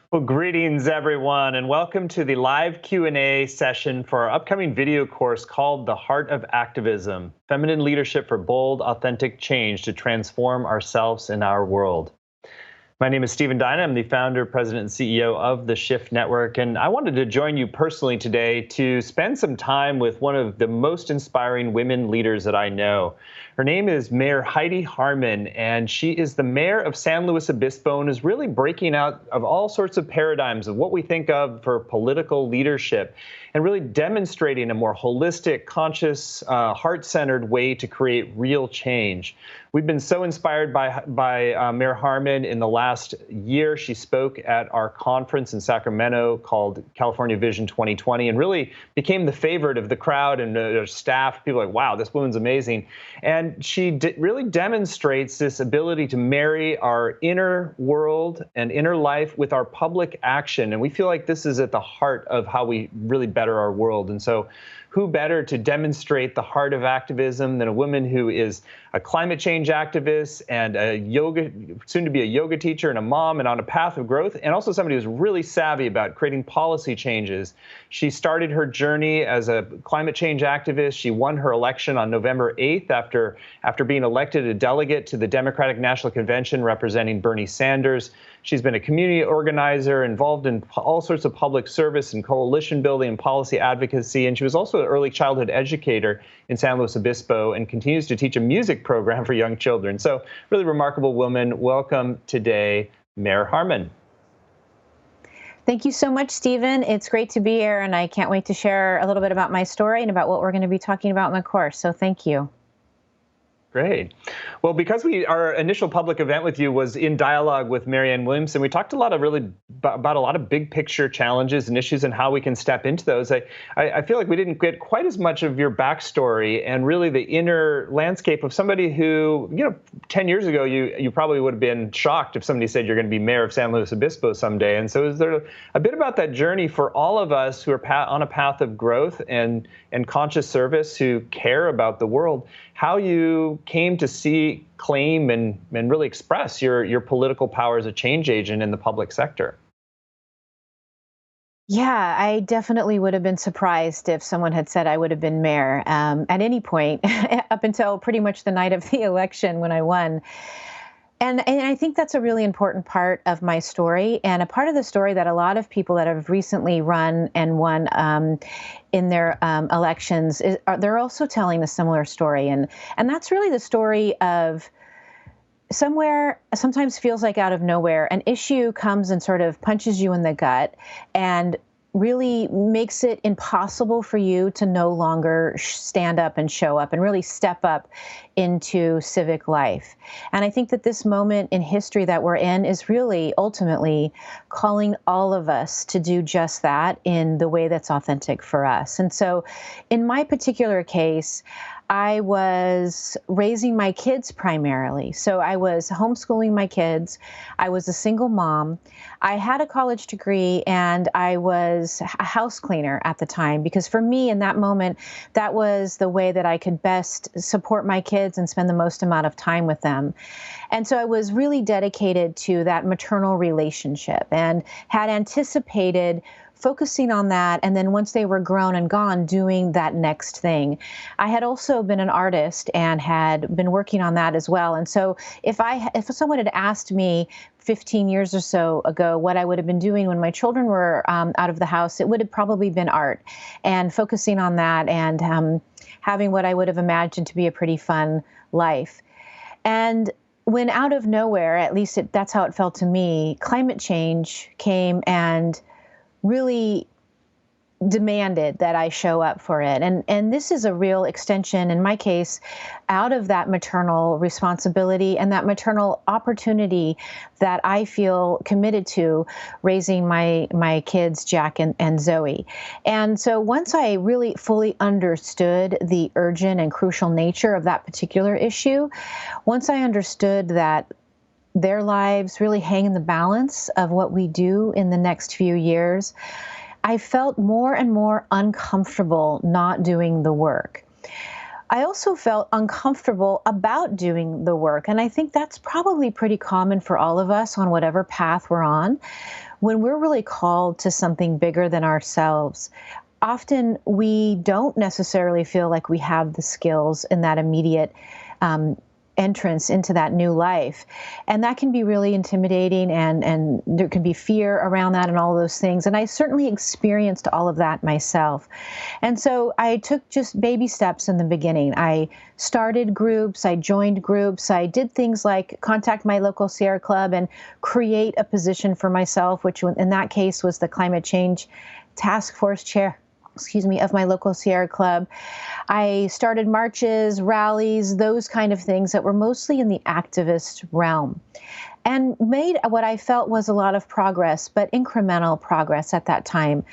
Well, greetings everyone, and welcome to the live Q&A session for our upcoming video course called The Heart of Activism: Feminine Leadership for Bold, Authentic Change to Transform Ourselves and Our World. My name is Stephen Dyna. I'm the founder, president, and CEO of the Shift Network, and I wanted to join you personally today to spend some time with one of the most inspiring women leaders that I know. Her name is Mayor Heidi Harmon, and she is the mayor of San Luis Obispo and is really breaking out of all sorts of paradigms of what we think of for political leadership and really demonstrating a more holistic, conscious, heart-centered way to create real change. We've been so inspired by Mayor Harmon. In the last year, she spoke at our conference in Sacramento called California Vision 2020 and really became the favorite of the crowd and the staff. People are like, wow, this woman's amazing. And she really demonstrates this ability to marry our inner world and inner life with our public action. And we feel like this is at the heart of how we really better our world. And so who better to demonstrate the heart of activism than a woman who is a climate change activist and soon to be a yoga teacher and a mom and on a path of growth, and also somebody who's really savvy about creating policy changes. She started her journey as a climate change activist. She won her election on November 8th after being elected a delegate to the Democratic National Convention representing Bernie Sanders. She's been a community organizer, involved in all sorts of public service and coalition building and policy advocacy. And she was also an early childhood educator in San Luis Obispo and continues to teach a music program for young children. So really remarkable woman. Welcome today, Mayor Harmon. Thank you so much, Stephen. It's great to be here, and I can't wait to share a little bit about my story and about what we're going to be talking about in the course. So thank you. Great. Well, because our initial public event with you was in dialogue with Marianne Williamson, we talked about a lot of big picture challenges and issues and how we can step into those. I feel like we didn't get quite as much of your backstory and really the inner landscape of somebody who, 10 years ago, you probably would have been shocked if somebody said you're going to be mayor of San Luis Obispo someday. And so is there a bit about that journey for all of us who are on a path of growth and conscious service, who care about the world, how you came to see, claim, and really express your political power as a change agent in the public sector? Yeah, I definitely would have been surprised if someone had said I would have been mayor at any point up until pretty much the night of the election when I won. And I think that's a really important part of my story, and a part of the story that a lot of people that have recently run and won in their elections, they're also telling a similar story. And that's really the story of somewhere, sometimes feels like out of nowhere, an issue comes and sort of punches you in the gut and really makes it impossible for you to no longer stand up and show up and really step up into civic life. And I think that this moment in history that we're in is really ultimately calling all of us to do just that in the way that's authentic for us. And so in my particular case, I was raising my kids primarily. So I was homeschooling my kids. I was a single mom. I had a college degree, and I was a house cleaner at the time, because for me in that moment, that was the way that I could best support my kids and spend the most amount of time with them. And so I was really dedicated to that maternal relationship and had anticipated focusing on that, and then once they were grown and gone, doing that next thing. I had also been an artist and had been working on that as well. And so if someone had asked me 15 years or so ago what I would have been doing when my children were out of the house, it would have probably been art and focusing on that and having what I would have imagined to be a pretty fun life. And when out of nowhere, at least that's how it felt to me, climate change came and really demanded that I show up for it. And this is a real extension, in my case, out of that maternal responsibility and that maternal opportunity that I feel committed to raising my kids, Jack and Zoe. And so once I really fully understood the urgent and crucial nature of that particular issue, once I understood that their lives really hang in the balance of what we do in the next few years, I felt more and more uncomfortable not doing the work. I also felt uncomfortable about doing the work. And I think that's probably pretty common for all of us on whatever path we're on. When we're really called to something bigger than ourselves, often we don't necessarily feel like we have the skills in that immediate entrance into that new life. And that can be really intimidating, and there can be fear around that and all those things. And I certainly experienced all of that myself. And so I took just baby steps in the beginning. I started groups, I joined groups, I did things like contact my local Sierra Club and create a position for myself, which in that case was the climate change task force chair of my local Sierra Club. I started marches, rallies, those kind of things that were mostly in the activist realm, and made what I felt was a lot of progress, but incremental progress at that time.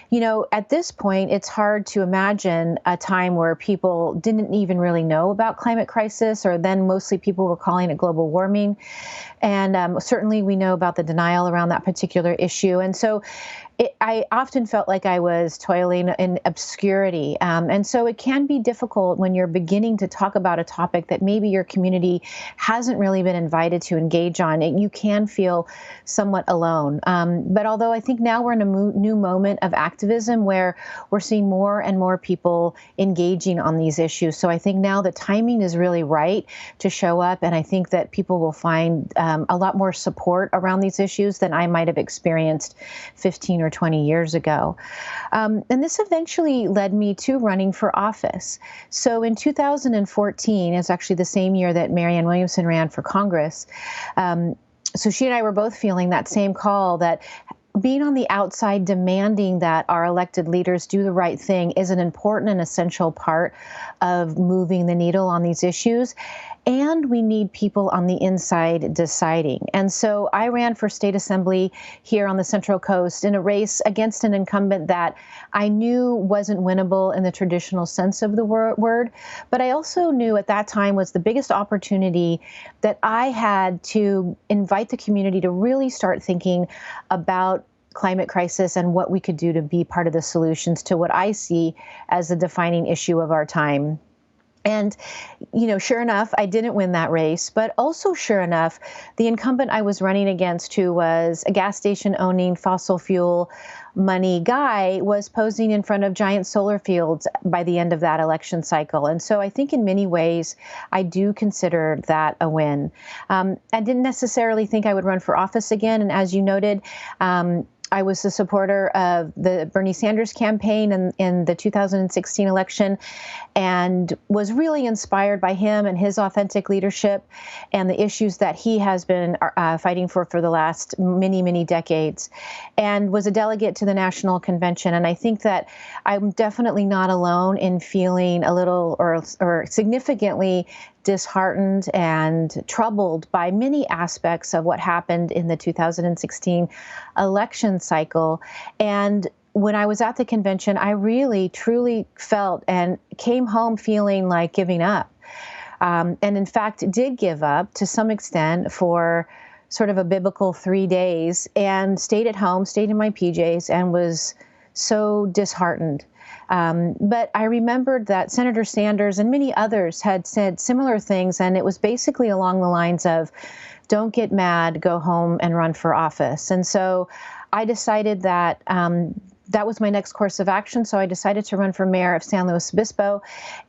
You know, at this point, it's hard to imagine a time where people didn't even really know about climate crisis, or then mostly people were calling it global warming. And certainly we know about the denial around that particular issue. And so I often felt like I was toiling in obscurity. And so it can be difficult when you're beginning to talk about a topic that maybe your community hasn't really been invited to engage on. You can feel somewhat alone. But although I think now we're in a new moment of activism where we're seeing more and more people engaging on these issues. So I think now the timing is really right to show up. And I think that people will find a lot more support around these issues than I might have experienced 15 or 20 years ago. And this eventually led me to running for office. So in 2014, it's actually the same year that Marianne Williamson ran for Congress. So she and I were both feeling that same call, that being on the outside demanding that our elected leaders do the right thing is an important and essential part of moving the needle on these issues. And we need people on the inside deciding. And so I ran for state assembly here on the Central Coast in a race against an incumbent that I knew wasn't winnable in the traditional sense of the word. But I also knew at that time was the biggest opportunity that I had to invite the community to really start thinking about climate crisis and what we could do to be part of the solutions to what I see as the defining issue of our time. And, you know, sure enough, I didn't win that race, but also sure enough, the incumbent I was running against, who was a gas station owning fossil fuel money guy, was posing in front of giant solar fields by the end of that election cycle. And so I think in many ways, I do consider that a win. I didn't necessarily think I would run for office again. And as you noted, I was a supporter of the Bernie Sanders campaign in the 2016 election, and was really inspired by him and his authentic leadership and the issues that he has been fighting for the last many, many decades, and was a delegate to the national convention. And I think that I'm definitely not alone in feeling a little or significantly disheartened and troubled by many aspects of what happened in the 2016 election cycle. And when I was at the convention, I really, truly felt and came home feeling like giving up. And in fact, did give up to some extent for sort of a biblical 3 days, and stayed at home, stayed in my PJs, and was so disheartened. But I remembered that Senator Sanders and many others had said similar things, and it was basically along the lines of, don't get mad, go home and run for office. And so I decided that that was my next course of action. So I decided to run for mayor of San Luis Obispo,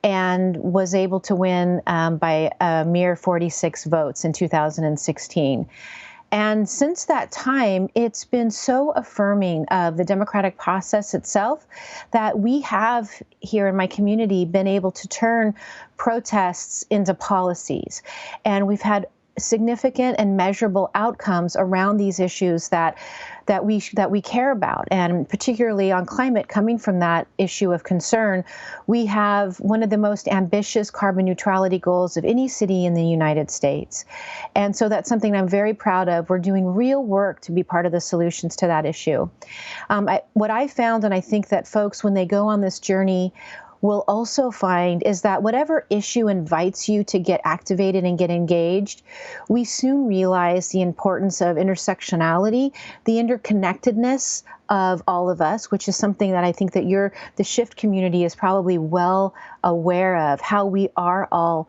and was able to win by a mere 46 votes in 2016. And since that time, it's been so affirming of the democratic process itself that we have here in my community been able to turn protests into policies. And we've had significant and measurable outcomes around these issues that we care about, and particularly on climate. Coming from that issue of concern, we have one of the most ambitious carbon neutrality goals of any city in the United States. And so that's something I'm very proud of. We're doing real work to be part of the solutions to that issue. What I found, and I think that folks, when they go on this journey, we'll also find is that whatever issue invites you to get activated and get engaged, we soon realize the importance of intersectionality, the interconnectedness of all of us, which is something that I think that the Shift community is probably well aware of, how we are all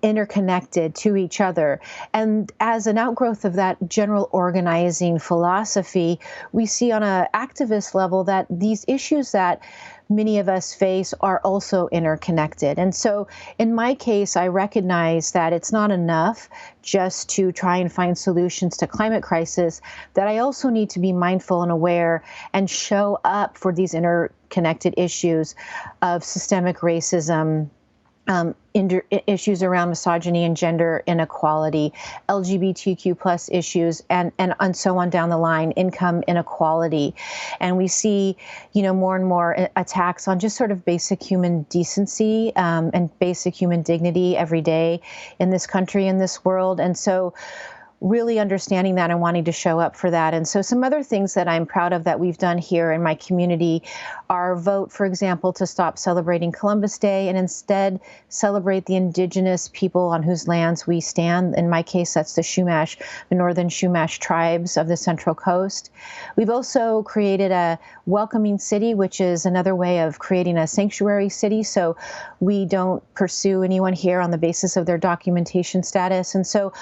interconnected to each other. And as an outgrowth of that general organizing philosophy, we see on an activist level that these issues that many of us face are also interconnected. And so in my case, I recognize that it's not enough just to try and find solutions to climate crisis, that I also need to be mindful and aware and show up for these interconnected issues of systemic racism, issues around misogyny and gender inequality, LGBTQ plus issues, and so on down the line, income inequality. And we see, more and more attacks on just sort of basic human decency and basic human dignity every day in this country, in this world. And so really understanding that and wanting to show up for that. And so some other things that I'm proud of that we've done here in my community are vote, for example, to stop celebrating Columbus Day and instead celebrate the indigenous people on whose lands we stand. In my case, that's the Chumash, the northern Chumash tribes of the Central Coast. We've also created a welcoming city, which is another way of creating a sanctuary city. So we don't pursue anyone here on the basis of their documentation status. And so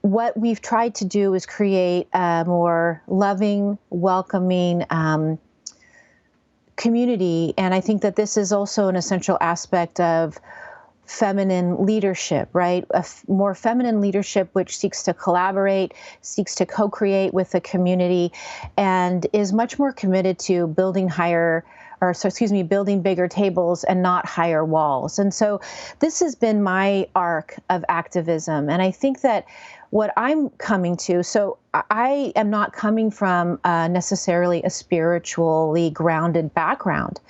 what we've tried to do is create a more loving, welcoming community. And I think that this is also an essential aspect of feminine leadership, right? More feminine leadership, which seeks to collaborate, seeks to co-create with the community, and is much more committed to building bigger tables and not higher walls. And so this has been my arc of activism. And I think that what I'm coming to, so I am not coming from necessarily a spiritually grounded background.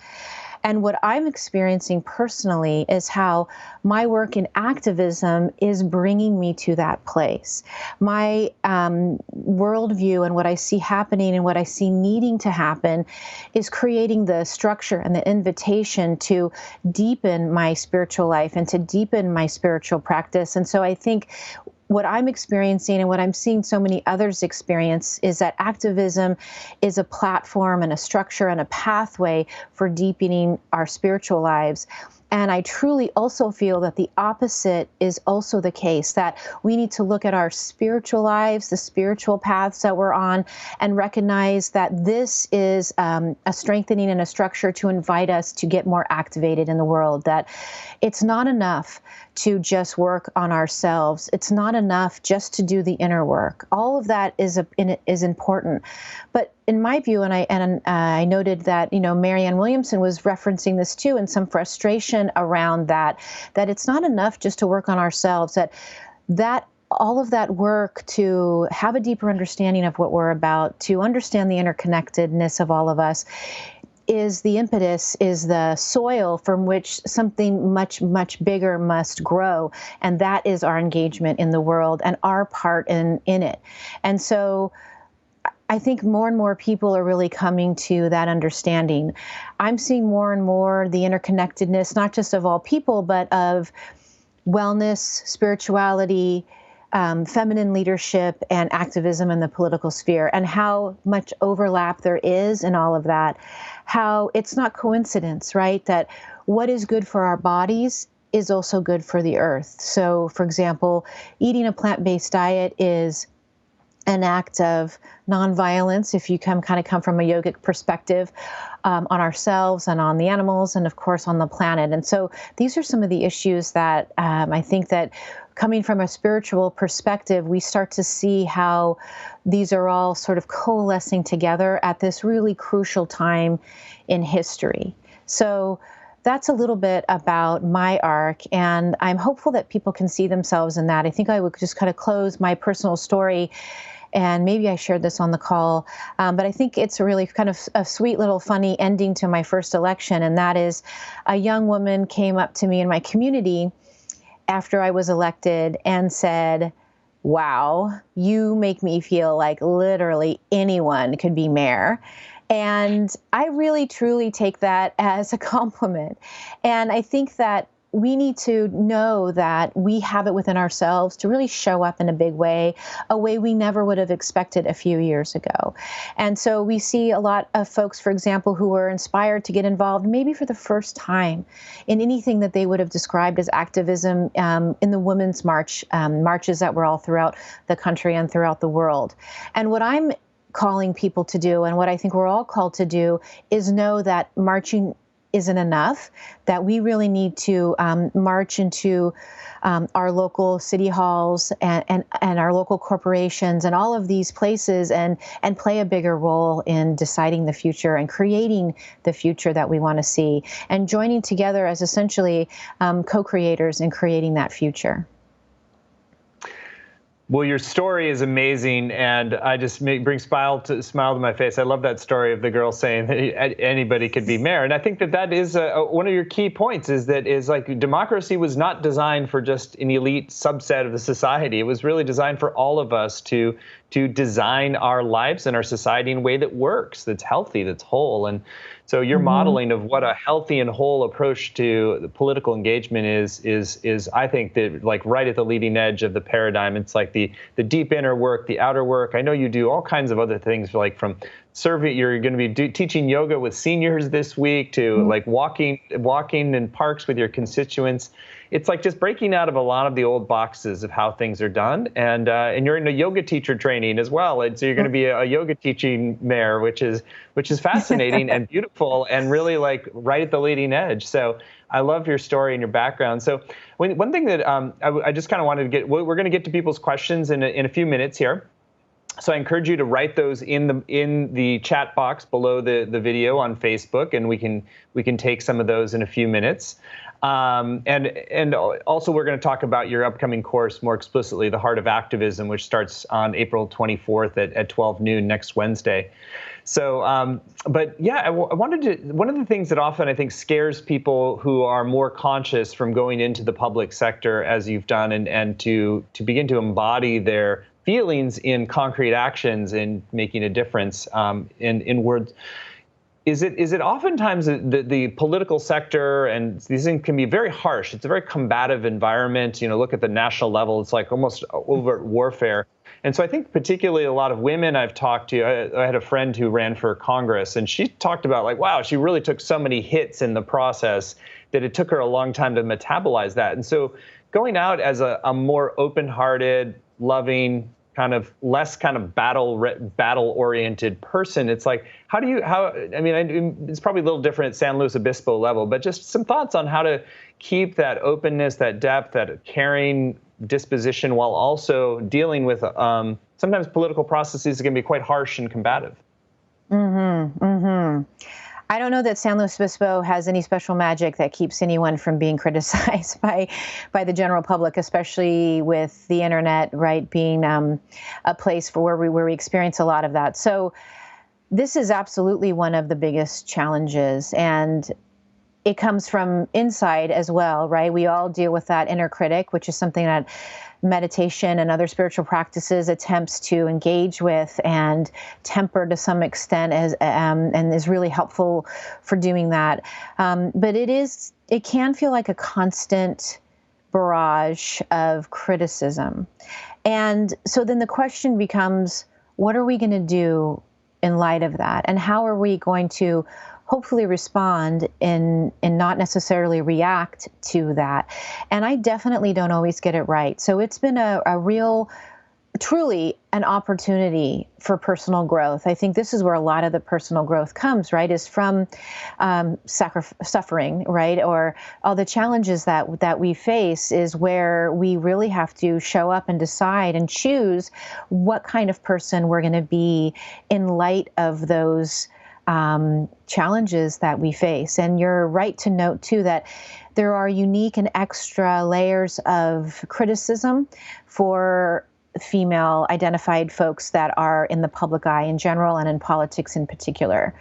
And what I'm experiencing personally is how my work in activism is bringing me to that place. My worldview and what I see happening and what I see needing to happen is creating the structure and the invitation to deepen my spiritual life and to deepen my spiritual practice. And so I think what I'm experiencing and what I'm seeing so many others experience is that activism is a platform and a structure and a pathway for deepening our spiritual lives. And I truly also feel that the opposite is also the case, that we need to look at our spiritual lives, the spiritual paths that we're on, and recognize that this is a strengthening and a structure to invite us to get more activated in the world, that it's not enough to just work on ourselves. It's not enough just to do the inner work. All of that is important. But in my view, and I noted that, Marianne Williamson was referencing this too, and some frustration around that it's not enough just to work on ourselves, that all of that work to have a deeper understanding of what we're about, to understand the interconnectedness of all of us, is the impetus, is the soil from which something much, much bigger must grow. And that is our engagement in the world and our part in it. And so I think more and more people are really coming to that understanding. I'm seeing more and more the interconnectedness, not just of all people, but of wellness, spirituality, feminine leadership, and activism in the political sphere, and how much overlap there is in all of that. How it's not coincidence, right? That what is good for our bodies is also good for the earth. So, for example, eating a plant-based diet is an act of nonviolence, if you come from a yogic perspective, on ourselves and on the animals and, of course, on the planet. And so these are some of the issues that I think that coming from a spiritual perspective, we start to see how these are all sort of coalescing together at this really crucial time in history. So that's a little bit about my arc, and I'm hopeful that people can see themselves in that. I think I would just kind of close my personal story, and maybe I shared this on the call, but I think it's a really kind of a sweet little funny ending to my first election, and that is a young woman came up to me in my community after I was elected and said, "Wow, you make me feel like literally anyone could be mayor." And I really, truly take that as a compliment. And I think that we need to know that we have it within ourselves to really show up in a way we never would have expected a few years ago. And so we see a lot of folks, for example, who were inspired to get involved maybe for the first time in anything that they would have described as activism in the Women's March, marches that were all throughout the country and throughout the world. And what I'm calling people to do, and what I think we're all called to do, is know that marching isn't enough, that we really need to march into our local city halls and our local corporations and all of these places and play a bigger role in deciding the future and creating the future that we want to see, and joining together as essentially co-creators in creating that future. Well, your story is amazing, and I just bring smile to my face. I love that story of the girl saying that anybody could be mayor, and I think that is one of your key points. Is like democracy was not designed for just an elite subset of the society. It was really designed for all of us to design our lives and our society in a way that works, that's healthy, that's whole. And so your modeling of what a healthy and whole approach to the political engagement is I think that like right at the leading edge of the paradigm. It's like the deep inner work, the outer work. I know you do all kinds of other things, like from serving. You're going to be teaching yoga with seniors this week to like walking in parks with your constituents. It's like just breaking out of a lot of the old boxes of how things are done, and you're in a yoga teacher training as well, and so you're going to be a yoga teaching mayor, which is fascinating and beautiful, and really like right at the leading edge. So I love your story and your background. So one thing that I just kind of wanted to get, we're going to get to people's questions in a few minutes here. So I encourage you to write those in the chat box below the video on Facebook, and we can take some of those in a few minutes. And also we're going to talk about your upcoming course more explicitly, The Heart of Activism, which starts on April 24th at 12 noon next Wednesday. So, but yeah, I wanted to, one of the things that often I think scares people who are more conscious from going into the public sector as you've done, and to begin to embody their feelings in concrete actions and making a difference in words. Is it oftentimes the political sector, and these things can be very harsh. It's a very combative environment. Look at the national level. It's like almost overt warfare. And so I think particularly a lot of women I've talked to, I had a friend who ran for Congress, and she talked about like, wow, she really took so many hits in the process that it took her a long time to metabolize that. And so going out as a more open-hearted, loving, kind of less kind of battle-oriented person, it's like, I mean, it's probably a little different at San Luis Obispo level, but just some thoughts on how to keep that openness, that depth, that caring disposition, while also dealing with sometimes political processes that can be quite harsh and combative. I don't know that San Luis Obispo has any special magic that keeps anyone from being criticized by the general public, especially with the internet, right, being a place for where we experience a lot of that. So this is absolutely one of the biggest challenges, and it comes from inside as well, right? We all deal with that inner critic, which is something that meditation and other spiritual practices attempts to engage with and temper to some extent, and is really helpful for doing that. But it can feel like a constant barrage of criticism. And so then the question becomes, what are we going to do in light of that? And how are we going to hopefully respond and not necessarily react to that? And I definitely don't always get it right. So it's been a real, truly an opportunity for personal growth. I think this is where a lot of the personal growth comes, right, is from suffering, right, or all the challenges that we face, is where we really have to show up and decide and choose what kind of person we're going to be in light of those challenges that we face. And you're right to note, too, that there are unique and extra layers of criticism for female identified folks that are in the public eye in general and in politics in particular.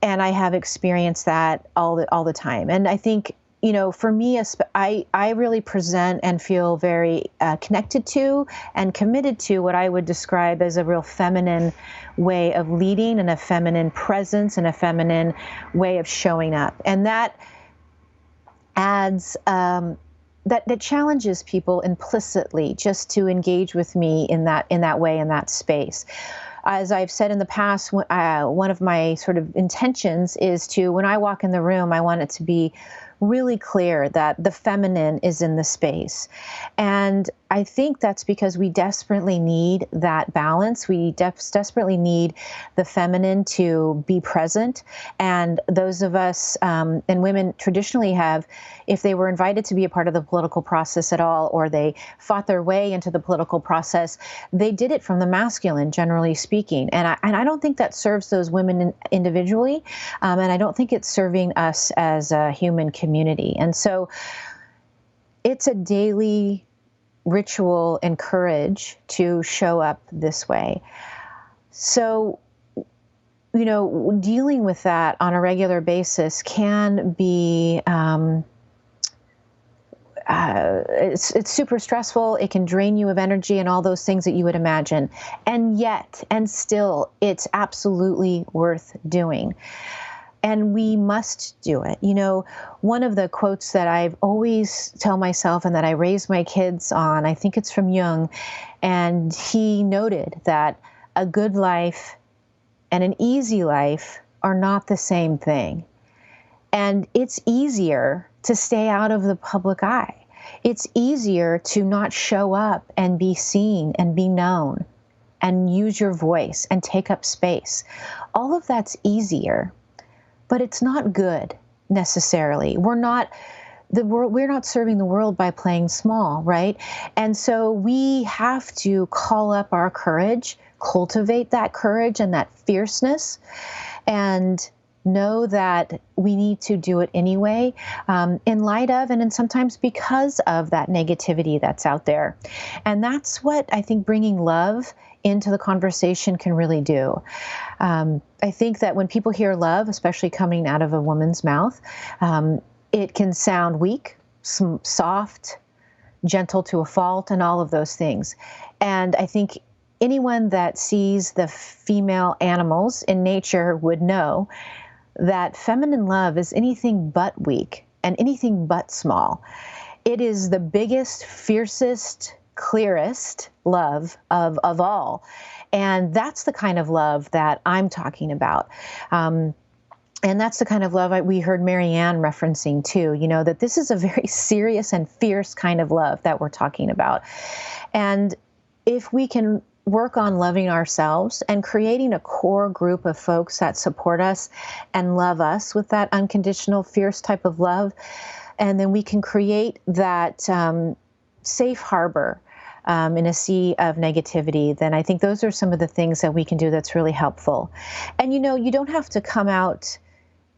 And I have experienced that all the time. And I think for me, I really present and feel very connected to and committed to what I would describe as a real feminine way of leading and a feminine presence and a feminine way of showing up. And that adds, that challenges people implicitly just to engage with me in that way, in that space. As I've said in the past, one of my sort of intentions is to, when I walk in the room, I want it to be really clear that the feminine is in the space. And I think that's because we desperately need that balance. We desperately need the feminine to be present. And those of us, and women traditionally have, if they were invited to be a part of the political process at all, or they fought their way into the political process, they did it from the masculine, generally speaking. And I don't think that serves those women individually. And I don't think it's serving us as a human community. And so it's a daily ritual and courage to show up this way. So, dealing with that on a regular basis can be, it's super stressful. It can drain you of energy and all those things that you would imagine. And yet, and still, it's absolutely worth doing. And we must do it. One of the quotes that I've always tell myself and that I raise my kids on, I think it's from Jung, and he noted that a good life and an easy life are not the same thing. And it's easier to stay out of the public eye. It's easier to not show up and be seen and be known and use your voice and take up space. All of that's easier. But it's not good necessarily. We're not serving the world by playing small, right? And so we have to call up our courage, cultivate that courage and that fierceness, and know that we need to do it anyway, in light of and sometimes because of that negativity that's out there. And that's what I think bringing love into the conversation can really do. I think that when people hear love, especially coming out of a woman's mouth, it can sound weak, soft, gentle to a fault, and all of those things. And I think anyone that sees the female animals in nature would know that feminine love is anything but weak and anything but small. It is the biggest, fiercest, clearest love of all. And that's the kind of love that I'm talking about. And that's the kind of love we heard Marianne referencing too, that this is a very serious and fierce kind of love that we're talking about. And if we can work on loving ourselves and creating a core group of folks that support us and love us with that unconditional, fierce type of love, and then we can create that safe harbor in a sea of negativity, then I think those are some of the things that we can do that's really helpful. And you don't have to come out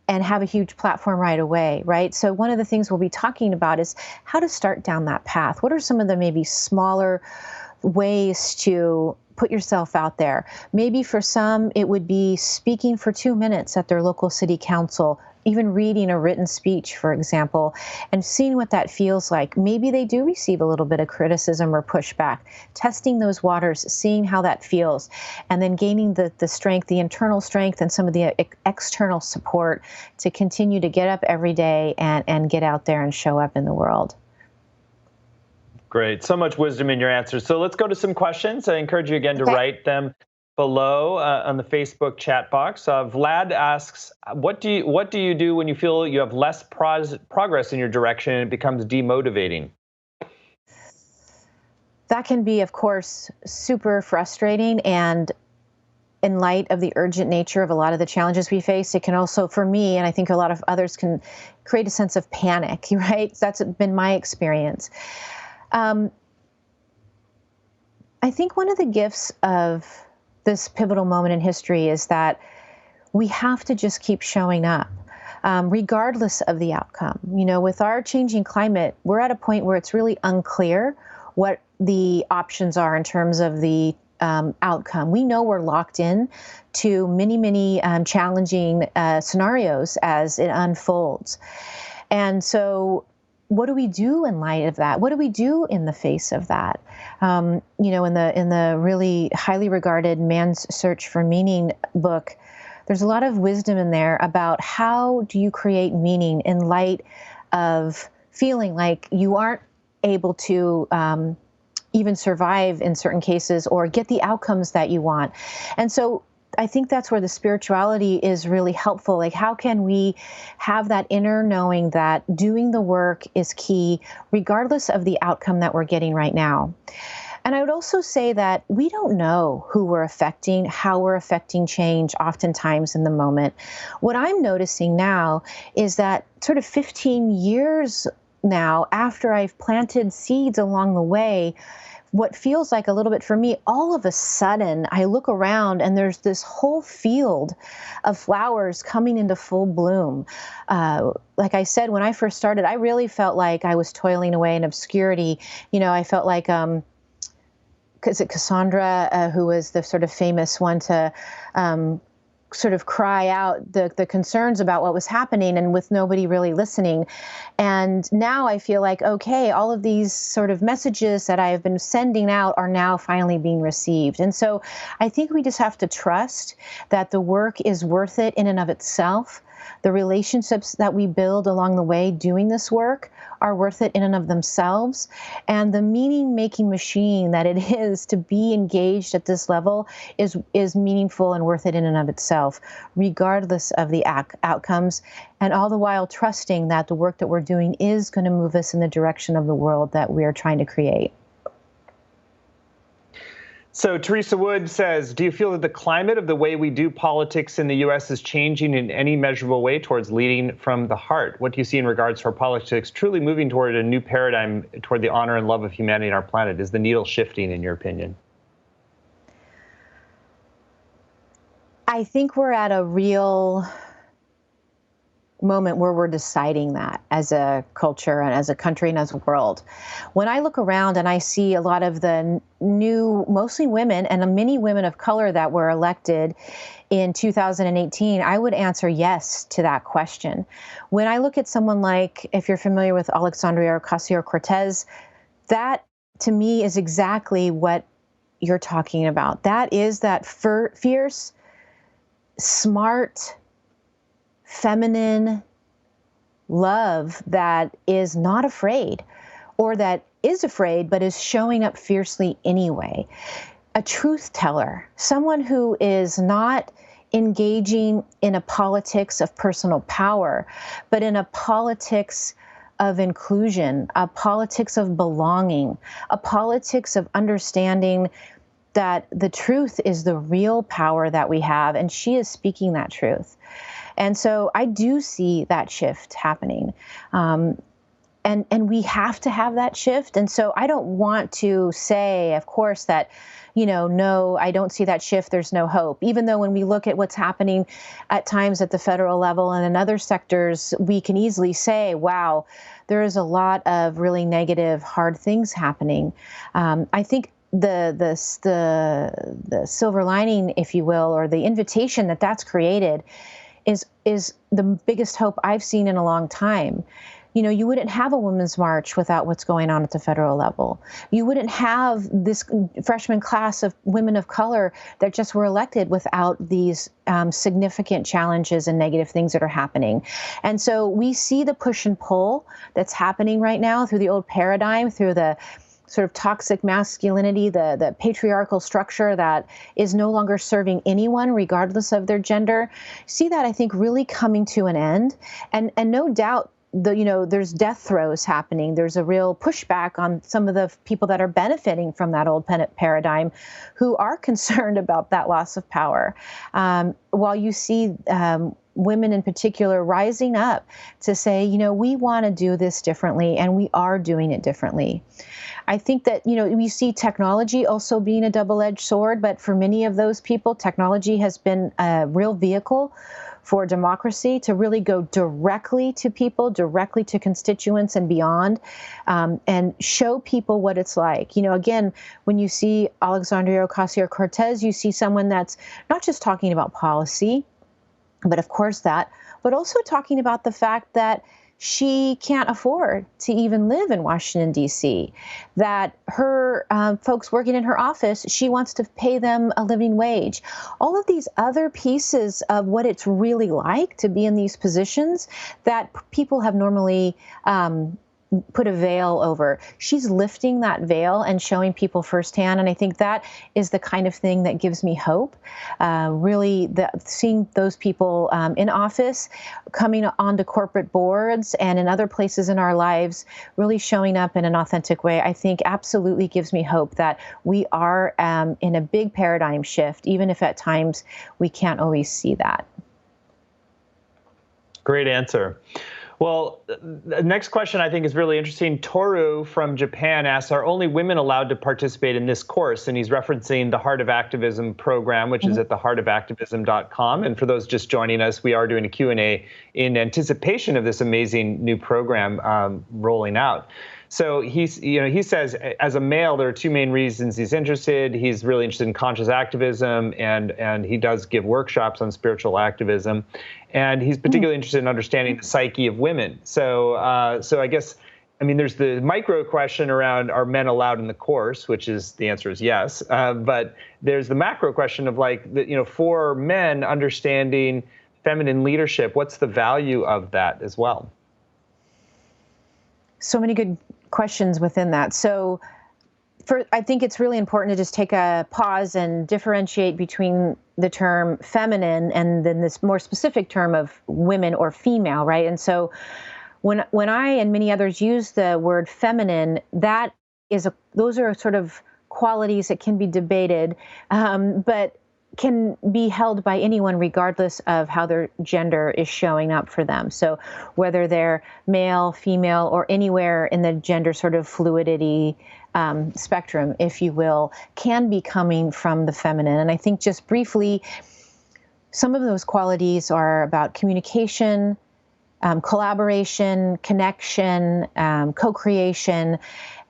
and have a huge platform right away, right? So one of the things we'll be talking about is how to start down that path. What are some of the maybe smaller ways to put yourself out there? Maybe for some, it would be speaking for 2 minutes at their local city council, even reading a written speech, for example, and seeing what that feels like. Maybe they do receive a little bit of criticism or pushback, testing those waters, seeing how that feels, and then gaining the strength, the internal strength, and some of the external support to continue to get up every day and get out there and show up in the world. Great. So much wisdom in your answers. So let's go to some questions. I encourage you again to write them below on the Facebook chat box. Vlad asks, what do you do when you feel you have less progress in your direction and it becomes demotivating? That can be, of course, super frustrating. And in light of the urgent nature of a lot of the challenges we face, it can also, for me, and I think a lot of others, can create a sense of panic, right? That's been my experience. I think one of the gifts of this pivotal moment in history is that we have to just keep showing up, regardless of the outcome. With our changing climate, we're at a point where it's really unclear what the options are in terms of the outcome. We know we're locked in to many, many challenging scenarios as it unfolds. And so what do we do in light of that? What do we do in the face of that? In the really highly regarded Man's Search for Meaning book, there's a lot of wisdom in there about how do you create meaning in light of feeling like you aren't able to even survive in certain cases or get the outcomes that you want. And so I think that's where the spirituality is really helpful. Like, how can we have that inner knowing that doing the work is key, regardless of the outcome that we're getting right now? And I would also say that we don't know who we're affecting, how we're affecting change oftentimes in the moment. What I'm noticing now is that sort of 15 years now, after I've planted seeds along the way, what feels like a little bit for me, all of a sudden, I look around and there's this whole field of flowers coming into full bloom. Like I said, when I first started, I really felt like I was toiling away in obscurity. I felt like, is it Cassandra, who was the sort of famous one to sort of cry out the concerns about what was happening, and with nobody really listening. And now I feel like, okay, all of these sort of messages that I have been sending out are now finally being received. And so I think we just have to trust that the work is worth it in and of itself. The relationships that we build along the way doing this work are worth it in and of themselves. And the meaning-making machine that it is to be engaged at this level is meaningful and worth it in and of itself, regardless of the outcomes, and all the while trusting that the work that we're doing is going to move us in the direction of the world that we are trying to create. So Teresa Wood says, do you feel that the climate of the way we do politics in the U.S. is changing in any measurable way towards leading from the heart? What do you see in regards to our politics truly moving toward a new paradigm toward the honor and love of humanity and our planet? Is the needle shifting, in your opinion? I think we're at a real moment where we're deciding that as a culture and as a country and as a world. When I look around and I see a lot of the new, mostly women and many women of color that were elected in 2018, I would answer yes to that question. When I look at someone like, if you're familiar with Alexandria Ocasio-Cortez, that to me is exactly what you're talking about. That is that fierce, smart, feminine love that is not afraid, or that is afraid but is showing up fiercely anyway. A truth teller, someone who is not engaging in a politics of personal power, but in a politics of inclusion, a politics of belonging, a politics of understanding that the truth is the real power that we have, and she is speaking that truth. And so I do see that shift happening. And we have to have that shift. And so I don't want to say, of course, that, no, I don't see that shift. There's no hope. Even though when we look at what's happening at times at the federal level and in other sectors, we can easily say, wow, there is a lot of really negative, hard things happening. I think the silver lining, if you will, or the invitation that's created is the biggest hope I've seen in a long time. You wouldn't have a women's march without what's going on at the federal level. You wouldn't have this freshman class of women of color that just were elected without these significant challenges and negative things that are happening. And so we see the push and pull that's happening right now through the old paradigm, through the sort of toxic masculinity, the patriarchal structure that is no longer serving anyone regardless of their gender. See that, I think, really coming to an end. And no doubt, there's death throes happening. There's a real pushback on some of the people that are benefiting from that old paradigm who are concerned about that loss of power. While you see women in particular rising up to say, we want to do this differently, and we are doing it differently. I think that, we see technology also being a double-edged sword, but for many of those people, technology has been a real vehicle for democracy to really go directly to people, directly to constituents and beyond, and show people what it's like. Again, when you see Alexandria Ocasio-Cortez, you see someone that's not just talking about policy, but of course but also talking about the fact that she can't afford to even live in Washington, D.C., that her folks working in her office, she wants to pay them a living wage. All of these other pieces of what it's really like to be in these positions that people have normally put a veil over. She's lifting that veil and showing people firsthand. And I think that is the kind of thing that gives me hope. Really, seeing those people in office, coming onto corporate boards and in other places in our lives, really showing up in an authentic way, I think absolutely gives me hope that we are in a big paradigm shift, even if at times we can't always see that. Great answer. Well, the next question I think is really interesting. Toru from Japan asks, are only women allowed to participate in this course? And he's referencing the Heart of Activism program, which is at theheartofactivism.com. And for those just joining us, we are doing a Q&A in anticipation of this amazing new program rolling out. So he says, as a male, there are two main reasons he's interested. He's really interested in conscious activism, and he does give workshops on spiritual activism. And he's particularly interested in understanding the psyche of women. So I guess, there's the micro question around, are men allowed in the course, which is, the answer is yes. But there's the macro question of for men understanding feminine leadership, what's the value of that as well? So many good questions within that. So I think it's really important to just take a pause and differentiate between the term feminine and then this more specific term of women or female, right? And so when I and many others use the word feminine, those are sort of qualities that can be debated, but can be held by anyone regardless of how their gender is showing up for them. So whether they're male, female, or anywhere in the gender sort of fluidity spectrum, if you will, can be coming from the feminine. And I think just briefly, some of those qualities are about communication, collaboration, connection, co-creation,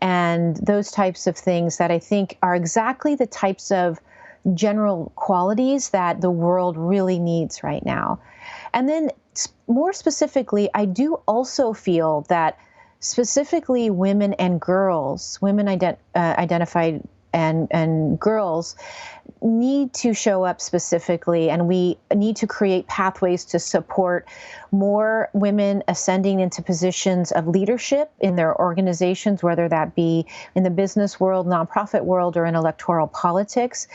and those types of things that I think are exactly the types of general qualities that the world really needs right now. And then more specifically, I do also feel that specifically women and girls, women identified and girls need to show up specifically, and we need to create pathways to support more women ascending into positions of leadership in their organizations, whether that be in the business world, nonprofit world, or in electoral politics.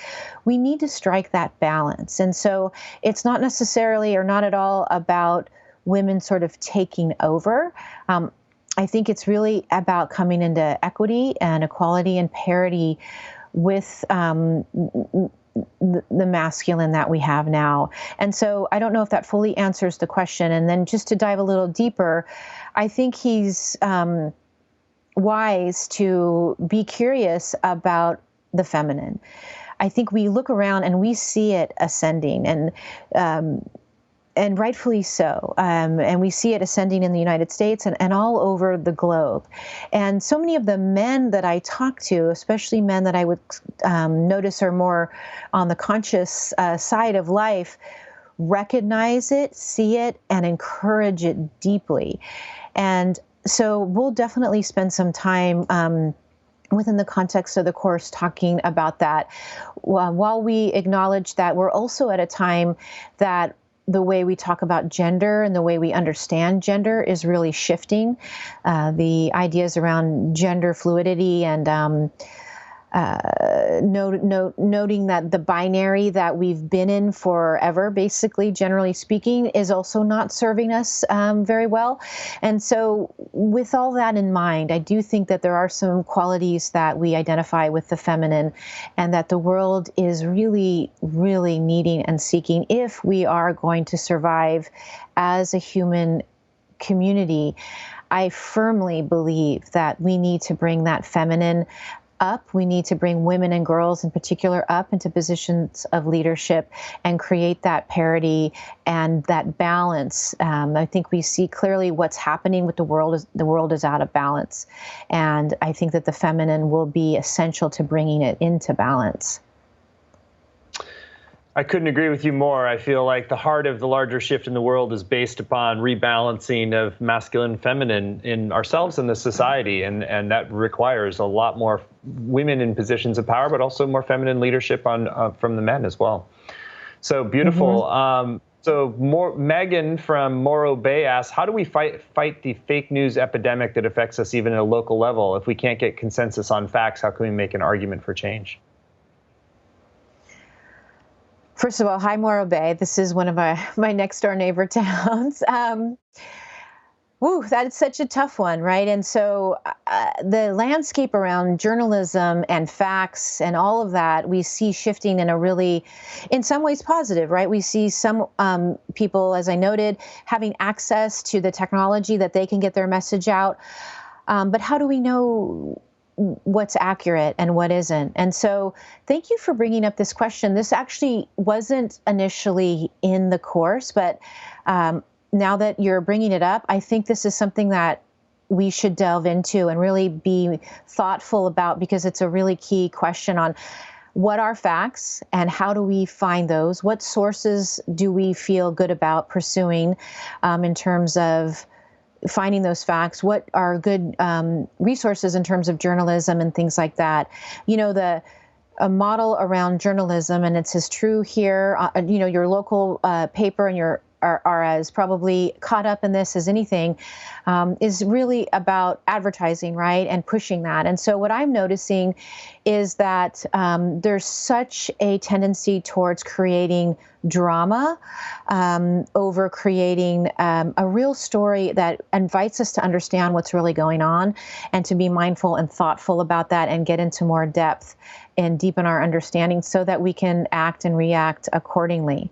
We need to strike that balance. And so it's not necessarily or not at all about women sort of taking over. I think it's really about coming into equity and equality and parity with the masculine that we have now. And so I don't know if that fully answers the question. And then just to dive a little deeper, I think he's wise to be curious about the feminine. I think we look around and we see it ascending, and rightfully so. And we see it ascending in the United States and all over the globe. And so many of the men that I talk to, especially men that I would notice are more on the conscious side of life, recognize it, see it, and encourage it deeply. And so we'll definitely spend some time within the context of the course talking about that, while we acknowledge that we're also at a time that the way we talk about gender and the way we understand gender is really shifting. The ideas around gender fluidity and noting that the binary that we've been in forever, basically, generally speaking, is also not serving us very well. And so with all that in mind, I do think that there are some qualities that we identify with the feminine and that the world is really, really needing and seeking if we are going to survive as a human community. I firmly believe that we need to bring that feminine up. We need to bring women and girls in particular up into positions of leadership and create that parity and that balance. I think we see clearly what's happening with the world. The world is out of balance. And I think that the feminine will be essential to bringing it into balance. I couldn't agree with you more. I feel like the heart of the larger shift in the world is based upon rebalancing of masculine and feminine in ourselves and the society. And that requires a lot more women in positions of power, but also more feminine leadership from the men as well. So beautiful. So Megan from Morro Bay asks, how do we fight the fake news epidemic that affects us even at a local level? If we can't get consensus on facts, how can we make an argument for change? First of all, hi, Morro Bay. This is one of my next door neighbor towns. That's such a tough one, right? And so the landscape around journalism and facts and all of that, we see shifting in a really, in some ways, positive, right? We see some people, as I noted, having access to the technology that they can get their message out. But how do we know what's accurate and what isn't? And so thank you for bringing up this question. This actually wasn't initially in the course, but now that you're bringing it up, I think this is something that we should delve into and really be thoughtful about, because it's a really key question on what are facts and how do we find those? What sources do we feel good about pursuing in terms of finding those facts? What are good resources in terms of journalism and things like that? You know, a model around journalism, and it's as true here, your local paper and are as probably caught up in this as anything, is really about advertising, right? And pushing that. And so what I'm noticing is that there's such a tendency towards creating drama over creating a real story that invites us to understand what's really going on and to be mindful and thoughtful about that and get into more depth and deepen our understanding so that we can act and react accordingly.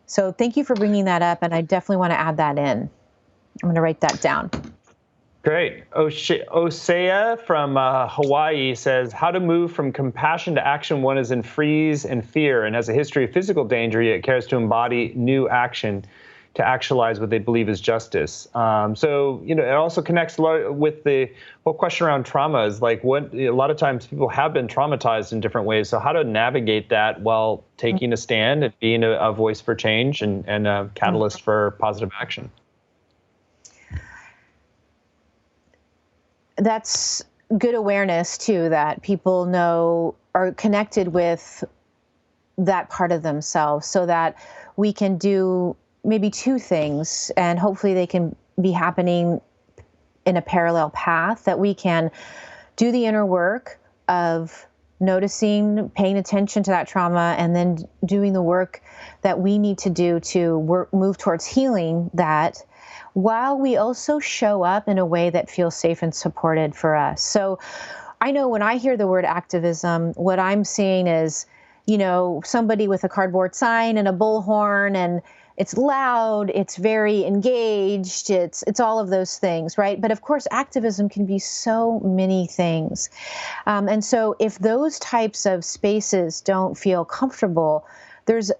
So thank you for bringing that up, and I definitely want to add that in. I'm going to write that down. Great. Osea from Hawaii says, how to move from compassion to action. One is in freeze and fear and has a history of physical danger, yet cares to embody new action to actualize what they believe is justice. So, it also connects with the whole question around trauma is like a lot of times people have been traumatized in different ways. So how to navigate that while taking a stand and being a voice for change and a catalyst for positive action. That's good awareness, too, that people know are connected with that part of themselves so that we can do maybe two things, and hopefully they can be happening in a parallel path, that we can do the inner work of noticing, paying attention to that trauma, and then doing the work that we need to do to move towards healing that, while we also show up in a way that feels safe and supported for us. So I know when I hear the word activism, what I'm seeing is, somebody with a cardboard sign and a bullhorn, and it's loud, it's very engaged, it's all of those things, right? But of course, activism can be so many things. And so if those types of spaces don't feel comfortable, there's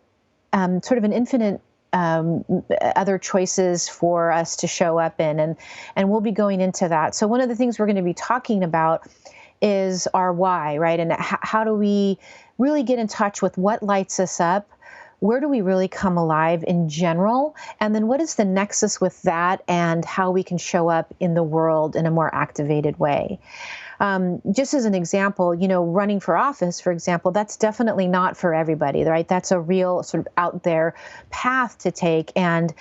sort of an infinite other choices for us to show up in, and we'll be going into that. So one of the things we're going to be talking about is our why, right? And how do we really get in touch with what lights us up? Where do we really come alive in general? And then what is the nexus with that and how we can show up in the world in a more activated way? Just as an example, running for office, for example, that's definitely not for everybody, right? That's a real sort of out there path to take. And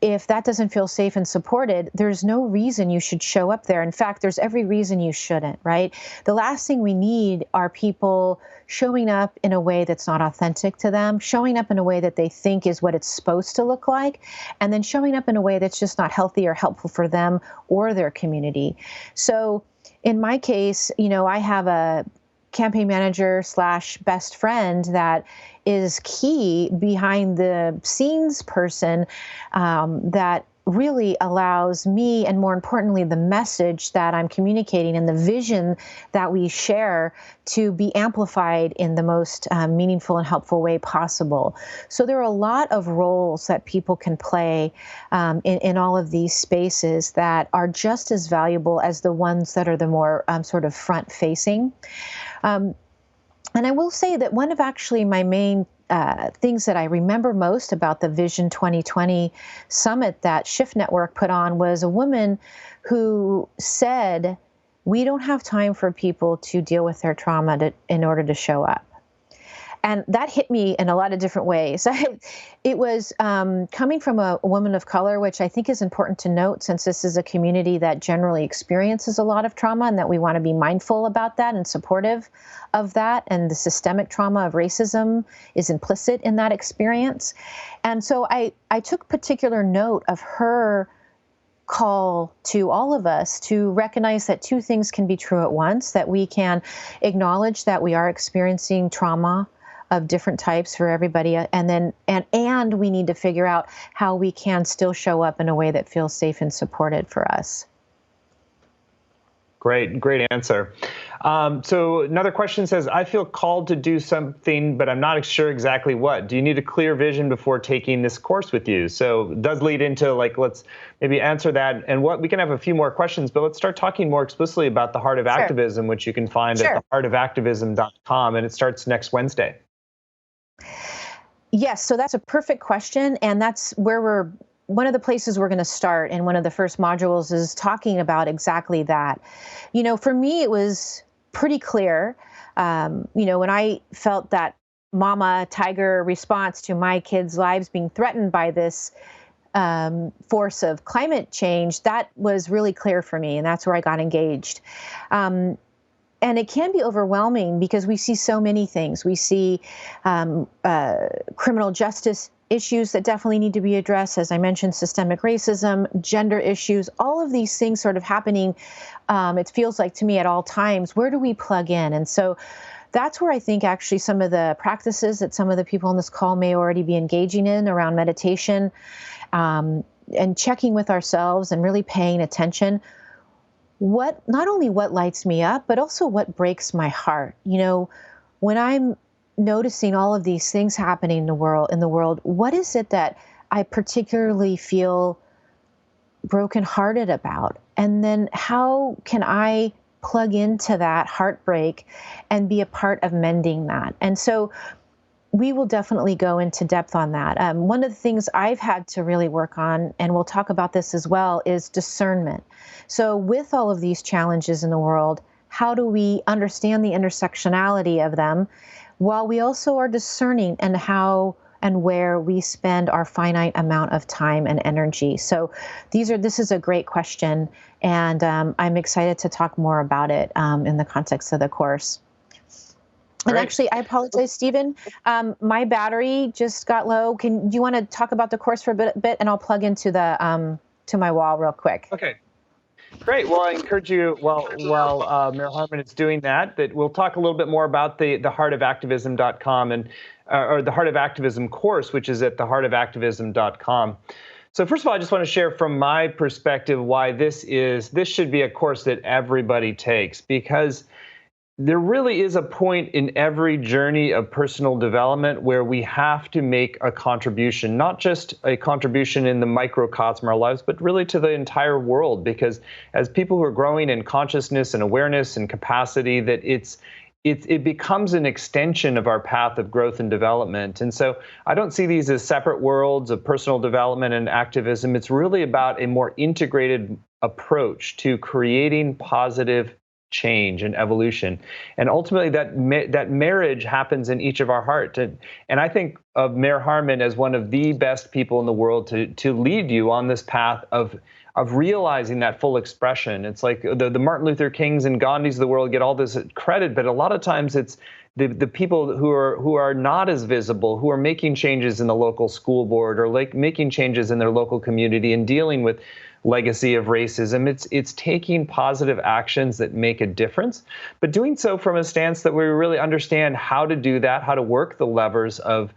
if that doesn't feel safe and supported, there's no reason you should show up there. In fact, there's every reason you shouldn't, right? The last thing we need are people showing up in a way that's not authentic to them, showing up in a way that they think is what it's supposed to look like, and then showing up in a way that's just not healthy or helpful for them or their community. So in my case, I have a campaign manager / best friend that is key behind the scenes person that really allows me, and more importantly, the message that I'm communicating and the vision that we share to be amplified in the most meaningful and helpful way possible. So there are a lot of roles that people can play in all of these spaces that are just as valuable as the ones that are the more sort of front-facing. And I will say that one of actually my main things that I remember most about the Vision 2020 summit that Shift Network put on was a woman who said, we don't have time for people to deal with their trauma in order to show up. And that hit me in a lot of different ways. It was coming from a woman of color, which I think is important to note, since this is a community that generally experiences a lot of trauma, and that we want to be mindful about that and supportive of that. And the systemic trauma of racism is implicit in that experience. And so I took particular note of her call to all of us to recognize that two things can be true at once, that we can acknowledge that we are experiencing trauma of different types for everybody, and we need to figure out how we can still show up in a way that feels safe and supported for us. Great answer. So another question says, I feel called to do something, but I'm not sure exactly what. Do you need a clear vision before taking this course with you? So it does lead into, like, let's maybe answer that. And we can have a few more questions, but let's start talking more explicitly about the Heart of Activism, which you can find at theheartofactivism.com, and it starts next Wednesday. Yes, so that's a perfect question, and that's where one of the places we're going to start, and one of the first modules is talking about exactly that. For me, it was pretty clear, when I felt that mama tiger response to my kids' lives being threatened by this force of climate change, that was really clear for me, and that's where I got engaged. And it can be overwhelming because we see so many things. We see criminal justice issues that definitely need to be addressed. As I mentioned, systemic racism, gender issues, all of these things sort of happening, it feels like to me at all times. Where do we plug in? And so that's where I think actually some of the practices that some of the people on this call may already be engaging in around meditation and checking with ourselves and really paying attention. Not only what lights me up, but also what breaks my heart. When I'm noticing all of these things happening in the world, what is it that I particularly feel brokenhearted about? And then how can I plug into that heartbreak and be a part of mending that? And so we will definitely go into depth on that. One of the things I've had to really work on, and we'll talk about this as well, is discernment. So with all of these challenges in the world, how do we understand the intersectionality of them while we also are discerning and how and where we spend our finite amount of time and energy? So this is a great question, and I'm excited to talk more about it in the context of the course. And actually, I apologize, Stephen. My battery just got low. Do you want to talk about the course for a bit, and I'll plug into to my wall real quick. Okay. Great. Well, I encourage you, while Mayor Harmon is doing that we'll talk a little bit more about the heartofactivism.com or the Heart of Activism course, which is at theheartofactivism.com. So first of all, I just want to share from my perspective why this should be a course that everybody takes, because there really is a point in every journey of personal development where we have to make a contribution, not just a contribution in the microcosm of our lives, but really to the entire world. Because as people who are growing in consciousness and awareness and capacity, that it becomes an extension of our path of growth and development. And so I don't see these as separate worlds of personal development and activism. It's really about a more integrated approach to creating positive change and evolution. And ultimately that marriage happens in each of our heart. And I think of Mayor Harmon as one of the best people in the world to lead you on this path of realizing that full expression. It's like the Martin Luther Kings and Gandhis of the world get all this credit, but a lot of times it's the people who are not as visible, who are making changes in the local school board or like making changes in their local community and dealing with legacy of racism. It's taking positive actions that make a difference, but doing so from a stance that we really understand how to do that, how to work the levers of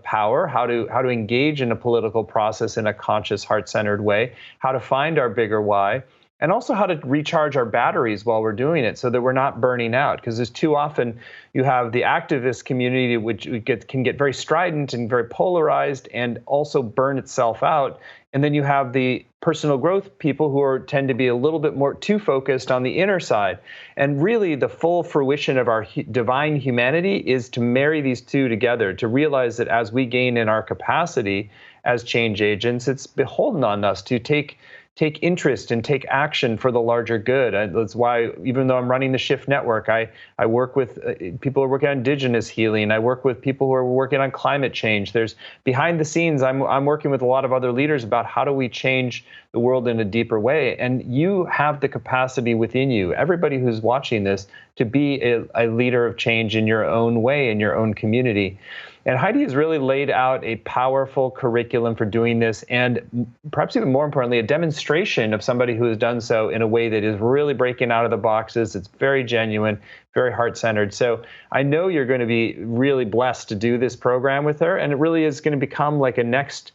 power, how to engage in a political process in a conscious, heart-centered way, how to find our bigger why, and also how to recharge our batteries while we're doing it so that we're not burning out. Because there's too often you have the activist community, which can get very strident and very polarized and also burn itself out. And then you have the personal growth people who tend to be a little bit more too focused on the inner side. And really the full fruition of our divine humanity is to marry these two together, to realize that as we gain in our capacity as change agents, it's beholden on us to take interest and take action for the larger good. That's why, even though I'm running the Shift Network, I work with people who are working on indigenous healing. I work with people who are working on climate change. There's behind the scenes, I'm working with a lot of other leaders about how do we change the world in a deeper way. And you have the capacity within you, everybody who's watching this, to be a leader of change in your own way, in your own community. And Heidi has really laid out a powerful curriculum for doing this, and perhaps even more importantly, a demonstration of somebody who has done so in a way that is really breaking out of the boxes. It's very genuine, very heart-centered. So I know you're going to be really blessed to do this program with her, and it really is going to become like a next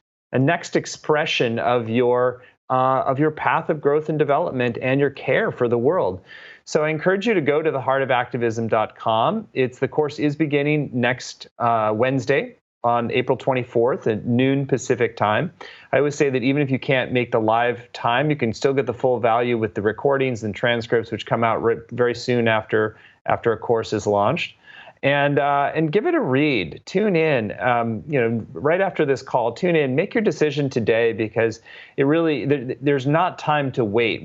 expression of your path of growth and development and your care for the world. So I encourage you to go to theheartofactivism.com. The course is beginning next Wednesday on April 24th at noon Pacific time. I always say that even if you can't make the live time, you can still get the full value with the recordings and transcripts, which come out very soon after a course is launched. And give it a read. Tune in, right after this call. Tune in. Make your decision today, because there's not time to wait.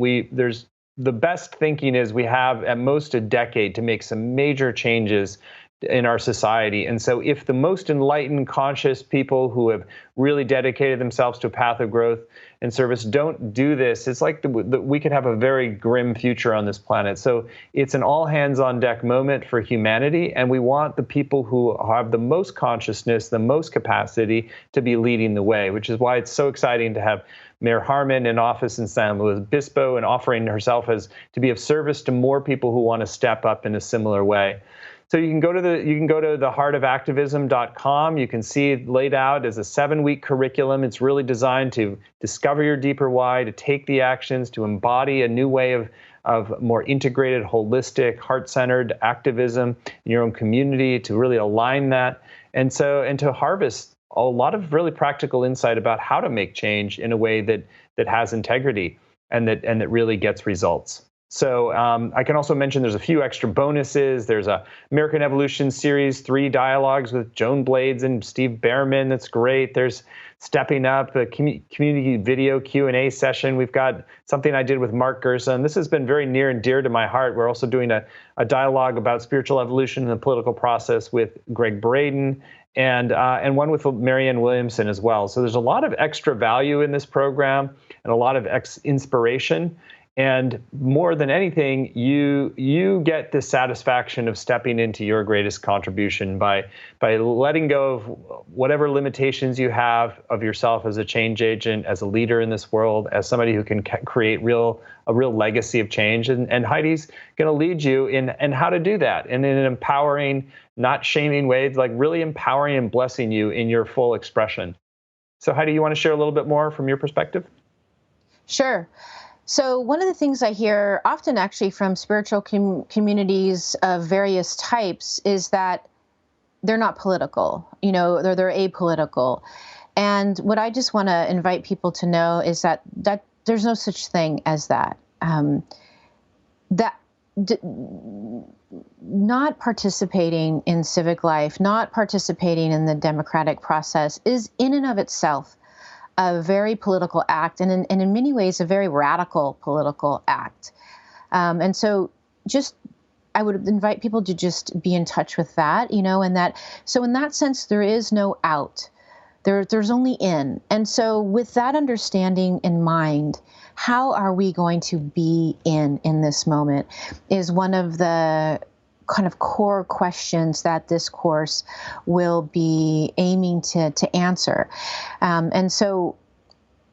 The best thinking is we have at most a decade to make some major changes in our society. And so if the most enlightened, conscious people who have really dedicated themselves to a path of growth and service don't do this, it's like we could have a very grim future on this planet. So it's an all hands on deck moment for humanity. And we want the people who have the most consciousness, the most capacity to be leading the way, which is why it's so exciting to have Mayor Harmon in office in San Luis Obispo and offering herself to be of service to more people who want to step up in a similar way. So you can go to theheartofactivism.com. You can see it laid out as a 7-week curriculum. It's really designed to discover your deeper why, to take the actions, to embody a new way of more integrated, holistic, heart-centered activism in your own community, to really align that, and to harvest a lot of really practical insight about how to make change in a way that has integrity and that really gets results. So I can also mention there's a few extra bonuses. There's a American Evolution Series 3 dialogues with Joan Blades and Steve Behrman. That's great. There's Stepping Up, a community video Q&A session. We've got something I did with Mark Gerson. This has been very near and dear to my heart. We're also doing a dialogue about spiritual evolution and the political process with Greg Braden, and one with Marianne Williamson as well. So there's a lot of extra value in this program and a lot of inspiration. And more than anything, you get the satisfaction of stepping into your greatest contribution by letting go of whatever limitations you have of yourself as a change agent, as a leader in this world, as somebody who can create a real legacy of change. And Heidi's going to lead you in how to do that, and in an empowering, not shaming way, like really empowering and blessing you in your full expression. So Heidi, you want to share a little bit more from your perspective? Sure. So one of the things I hear often actually from spiritual communities of various types is that they're not political, they're apolitical. And what I just want to invite people to know is that there's no such thing as that. Not participating in civic life, not participating in the democratic process is in and of itself a very political act, and in many ways a very radical political act. And so I would invite people to just be in touch with that, so in that sense, there is no out. There's only in. And so with that understanding in mind, how are we going to be in this moment is one of the kind of core questions that this course will be aiming to answer. And so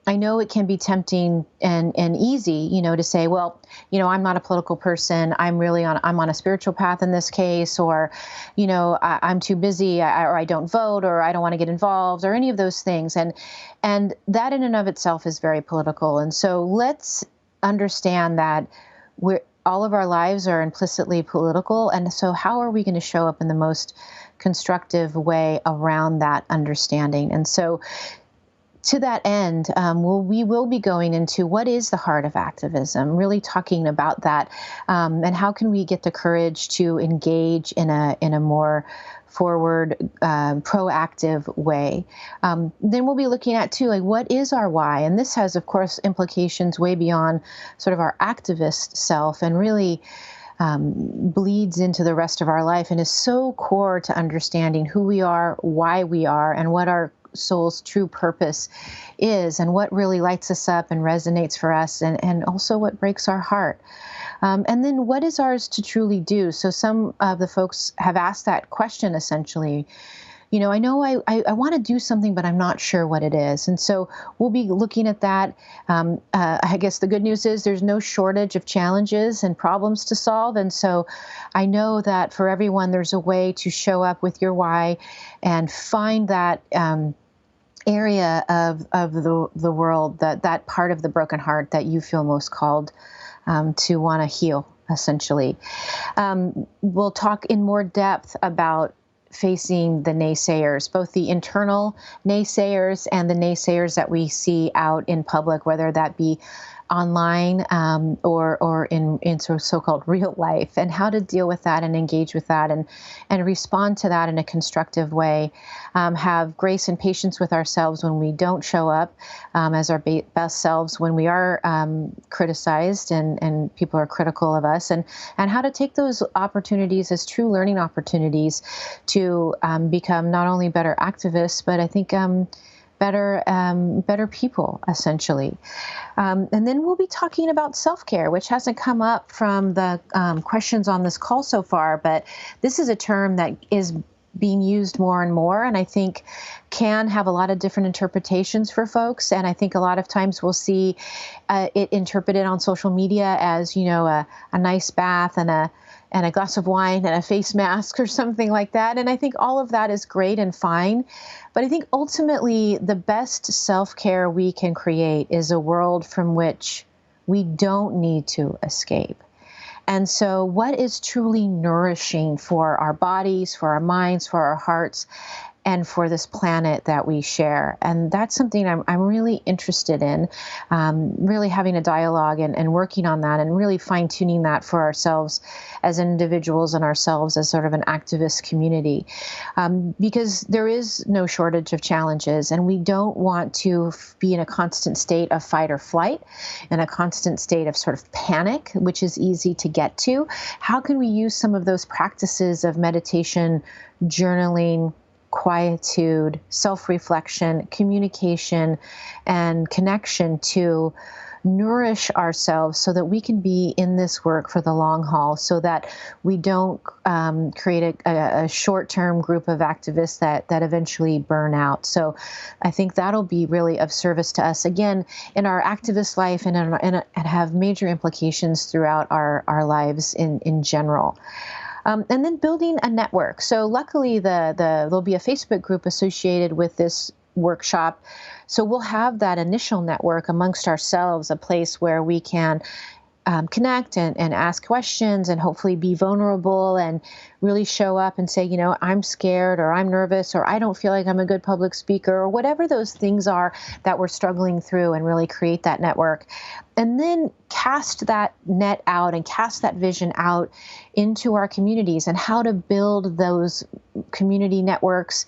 I know it can be tempting and easy, to say, well, I'm not a political person. I'm on a spiritual path in this case, or, I'm too busy, or I don't vote, or I don't want to get involved, or any of those things. And that in and of itself is very political. And so let's understand that all of our lives are implicitly political. And so how are we going to show up in the most constructive way around that understanding? And so to that end, we will be going into what is the heart of activism, really talking about that, and how can we get the courage to engage in a more forward, proactive way. Then we'll be looking at too, like, what is our why? And this has, of course, implications way beyond sort of our activist self, and really bleeds into the rest of our life, and is so core to understanding who we are, why we are, and what our soul's true purpose is, and what really lights us up and resonates for us, and also what breaks our heart. And then what is ours to truly do? So some of the folks have asked that question, essentially. I know I want to do something, but I'm not sure what it is. And so we'll be looking at that. I guess the good news is there's no shortage of challenges and problems to solve. And so I know that for everyone, there's a way to show up with your why and find that area of the world, that part of the broken heart that you feel most called to want to heal, essentially. We'll talk in more depth about facing the naysayers, both the internal naysayers and the naysayers that we see out in public, whether that be online or in so-called real life, and how to deal with that and engage with that and respond to that in a constructive way. Have grace and patience with ourselves when we don't show up as our best selves, when we are criticized and people are critical of us, and how to take those opportunities as true learning opportunities to become not only better activists, but I think better people, essentially. And then we'll be talking about self-care, which hasn't come up from the questions on this call so far, but this is a term that is being used more and more, and I think can have a lot of different interpretations for folks. And I think a lot of times we'll see it interpreted on social media as, a nice bath and a glass of wine and a face mask or something like that. And I think all of that is great and fine. But I think ultimately the best self-care we can create is a world from which we don't need to escape. And so what is truly nourishing for our bodies, for our minds, for our hearts, and for this planet that we share? And that's something I'm really interested in, really having a dialogue and working on that, and really fine-tuning that for ourselves as individuals and ourselves as sort of an activist community, because there is no shortage of challenges, and we don't want to be in a constant state of fight or flight, in a constant state of sort of panic, which is easy to get to. How can we use some of those practices of meditation, journaling, quietude, self-reflection, communication, and connection to nourish ourselves so that we can be in this work for the long haul, so that we don't create a short-term group of activists that eventually burn out. So I think that'll be really of service to us, again, in our activist life, and have major implications throughout our lives in general. And then building a network. So luckily, there'll be a Facebook group associated with this workshop. So we'll have that initial network amongst ourselves, a place where we can connect and ask questions and hopefully be vulnerable and really show up and say, I'm scared, or I'm nervous, or I don't feel like I'm a good public speaker, or whatever those things are that we're struggling through, and really create that network. And then cast that net out and cast that vision out into our communities, and how to build those community networks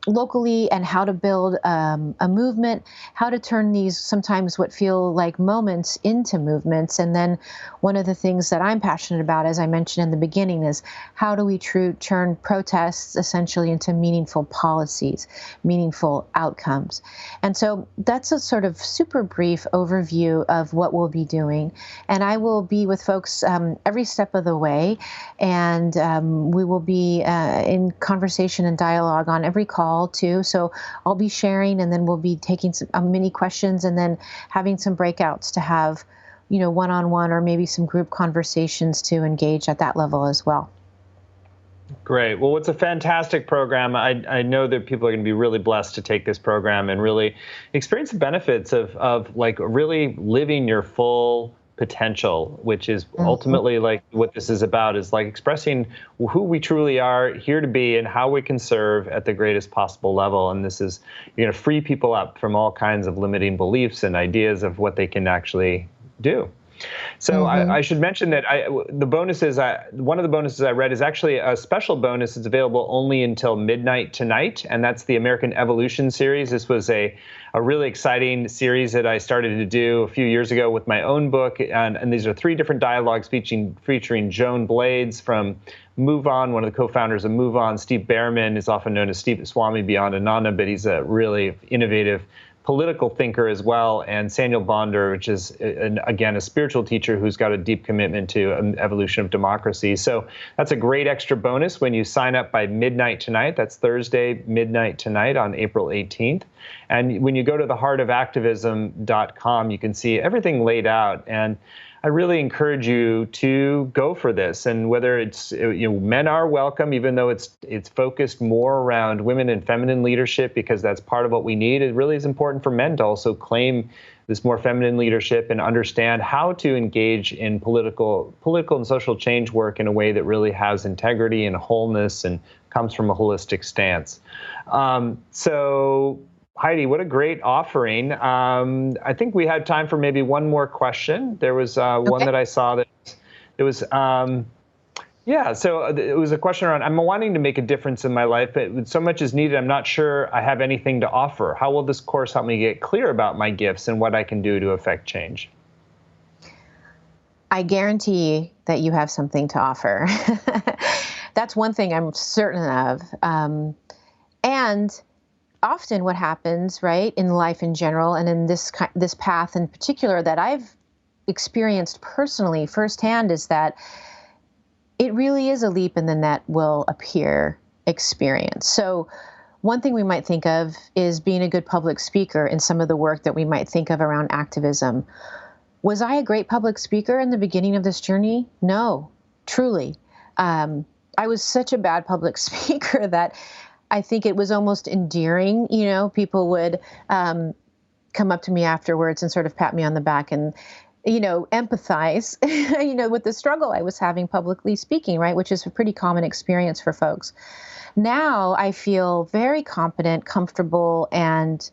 locally, and how to build a movement, how to turn these sometimes what feel like moments into movements. And then one of the things that I'm passionate about, as I mentioned in the beginning, is how do we turn protests essentially into meaningful policies, meaningful outcomes. And so that's a sort of super brief overview of what we'll be doing. And I will be with folks every step of the way, and we will be in conversation and dialogue on every call too. So I'll be sharing, and then we'll be taking some mini questions, and then having some breakouts to have, one-on-one or maybe some group conversations to engage at that level as well. Great. Well, it's a fantastic program. I know that people are going to be really blessed to take this program and really experience the benefits of like really living your full potential, which is ultimately like what this is about, is like expressing who we truly are here to be and how we can serve at the greatest possible level. And this is, you're going to free people up from all kinds of limiting beliefs and ideas of what they can actually do. So I should mention that the bonuses, one of the bonuses I read is actually a special bonus. It's available only until midnight tonight, and that's the American Evolution series. This was a really exciting series that I started to do a few years ago with my own book, and these are 3 different dialogues featuring Joan Blades from Move On, one of the co-founders of Move On. Steve Behrman is often known as Steve Swami Beyond Ananda, but he's a really innovative political thinker as well, and Samuel Bonder, which is, again, a spiritual teacher who's got a deep commitment to evolution of democracy. So that's a great extra bonus when you sign up by midnight tonight. That's Thursday, midnight tonight on April 18th. And when you go to theheartofactivism.com, you can see everything laid out. And I really encourage you to go for this. And whether it's, men are welcome, even though it's focused more around women and feminine leadership, because that's part of what we need. It really is important for men to also claim this more feminine leadership and understand how to engage in political and social change work in a way that really has integrity and wholeness and comes from a holistic stance. So Heidi, what a great offering. I think we had time for maybe one more question. There was one that I saw that it was, so it was a question around, I'm wanting to make a difference in my life, but so much is needed, I'm not sure I have anything to offer. How will this course help me get clear about my gifts and what I can do to affect change? I guarantee that you have something to offer. That's one thing I'm certain of. And often what happens, right, in life in general, and in this path in particular that I've experienced personally firsthand, is that it really is a leap in the net will appear experience. So one thing we might think of is being a good public speaker in some of the work that we might think of around activism. Was I a great public speaker in the beginning of this journey? No, truly. I was such a bad public speaker that I think it was almost endearing. People would come up to me afterwards and sort of pat me on the back and, empathize, with the struggle I was having publicly speaking, right? Which is a pretty common experience for folks. Now I feel very competent, comfortable, and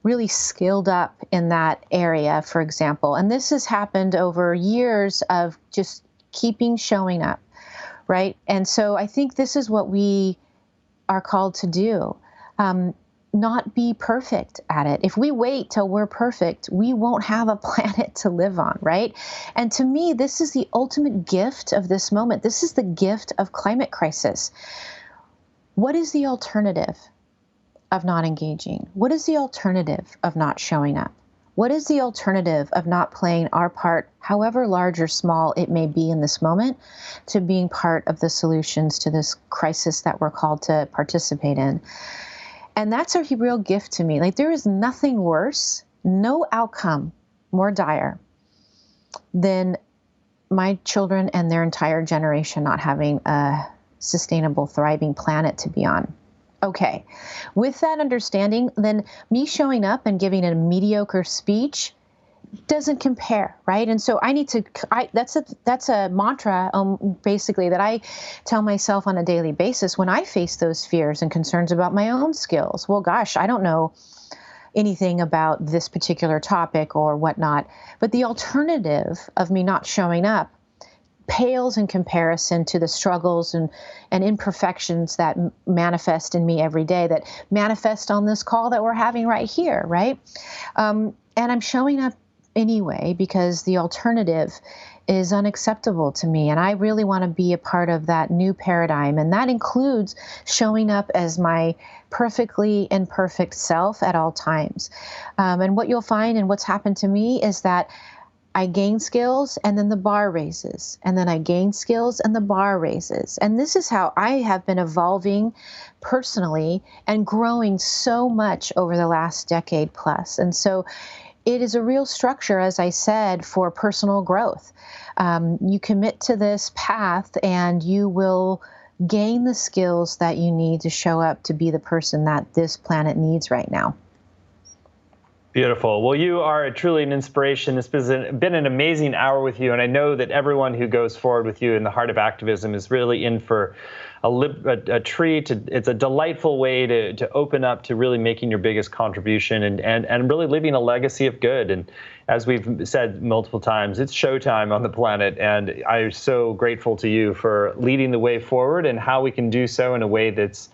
really skilled up in that area, for example. And this has happened over years of just keeping showing up, right? And so I think this is what we are called to do, not be perfect at it. If we wait till we're perfect, we won't have a planet to live on, right? And to me, this is the ultimate gift of this moment. This is the gift of climate crisis. What is the alternative of not engaging? What is the alternative of not showing up? What is the alternative of not playing our part, however large or small it may be in this moment, to being part of the solutions to this crisis that we're called to participate in? And that's a real gift to me. Like, there is nothing worse, no outcome more dire than my children and their entire generation not having a sustainable, thriving planet to be on. Okay, with that understanding, then me showing up and giving a mediocre speech doesn't compare, right? And so that's a mantra, basically, that I tell myself on a daily basis when I face those fears and concerns about my own skills. Well, gosh, I don't know anything about this particular topic or whatnot, but the alternative of me not showing up pales in comparison to the struggles and imperfections that manifest in me every day, that manifest on this call that we're having right here, right? And I'm showing up anyway because the alternative is unacceptable to me. And I really want to be a part of that new paradigm. And that includes showing up as my perfectly imperfect self at all times. And what you'll find and what's happened to me is that I gain skills and then the bar raises, and then I gain skills and the bar raises. And this is how I have been evolving personally and growing so much over the last decade plus. And so it is a real structure, as I said, for personal growth. You commit to this path and you will gain the skills that you need to show up to be the person that this planet needs right now. Beautiful. Well, you are truly an inspiration. This has been an amazing hour with you, and I know that everyone who goes forward with you in the heart of activism is really in for a treat. It's a delightful way to open up to really making your biggest contribution and really leaving a legacy of good. And as we've said multiple times, it's showtime on the planet, and I'm so grateful to you for leading the way forward and how we can do so in a way that's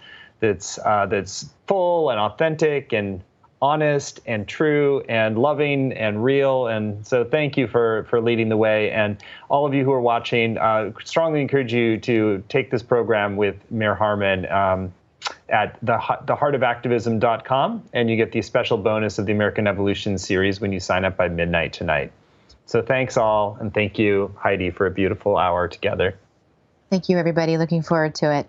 full and authentic and honest and true and loving and real. And so thank you for leading the way. And all of you who are watching, strongly encourage you to take this program with Mayor Harmon at theheartofactivism.com, and you get the special bonus of the American Evolution series when you sign up by midnight tonight. So thanks all, and thank you, Heidi, for a beautiful hour together. Thank you, everybody. Looking forward to it.